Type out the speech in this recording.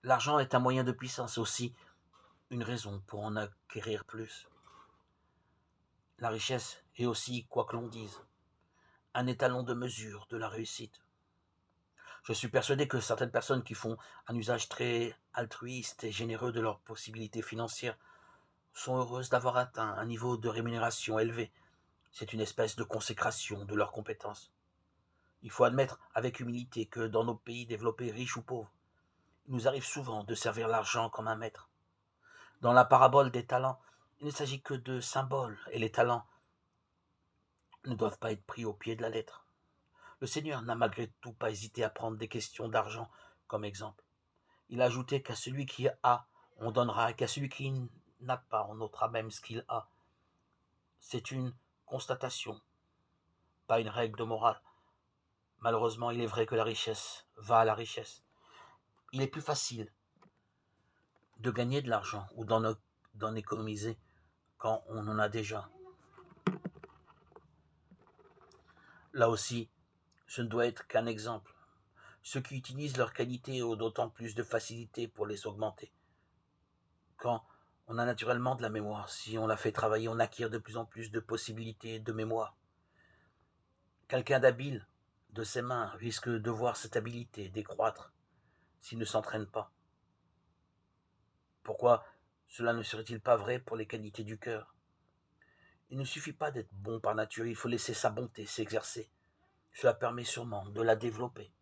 L'argent est un moyen de puissance, aussi une raison pour en acquérir plus. La richesse est aussi, quoi que l'on dise, un étalon de mesure de la réussite. Je suis persuadé que certaines personnes qui font un usage très altruiste et généreux de leurs possibilités financières sont heureuses d'avoir atteint un niveau de rémunération élevé. C'est une espèce de consécration de leurs compétences. Il faut admettre avec humilité que dans nos pays développés, riches ou pauvres, il nous arrive souvent de servir l'argent comme un maître. Dans la parabole des talents, il ne s'agit que de symboles et les talents ne doivent pas être pris au pied de la lettre. Le Seigneur n'a malgré tout pas hésité à prendre des questions d'argent comme exemple. Il a ajouté qu'à celui qui a, on donnera, et qu'à celui qui n'a pas, on ôtera même ce qu'il a. C'est une constatation, pas une règle de morale. Malheureusement, il est vrai que la richesse va à la richesse. Il est plus facile de gagner de l'argent ou d'en économiser quand on en a déjà. Là aussi, ce ne doit être qu'un exemple. Ceux qui utilisent leurs qualités ont d'autant plus de facilité pour les augmenter. Quand on a naturellement de la mémoire, si on la fait travailler, on acquiert de plus en plus de possibilités de mémoire. Quelqu'un d'habile de ses mains risque de voir cette habileté décroître s'il ne s'entraîne pas. Pourquoi cela ne serait-il pas vrai pour les qualités du cœur? Il ne suffit pas d'être bon par nature, il faut laisser sa bonté s'exercer. Cela permet sûrement de la développer.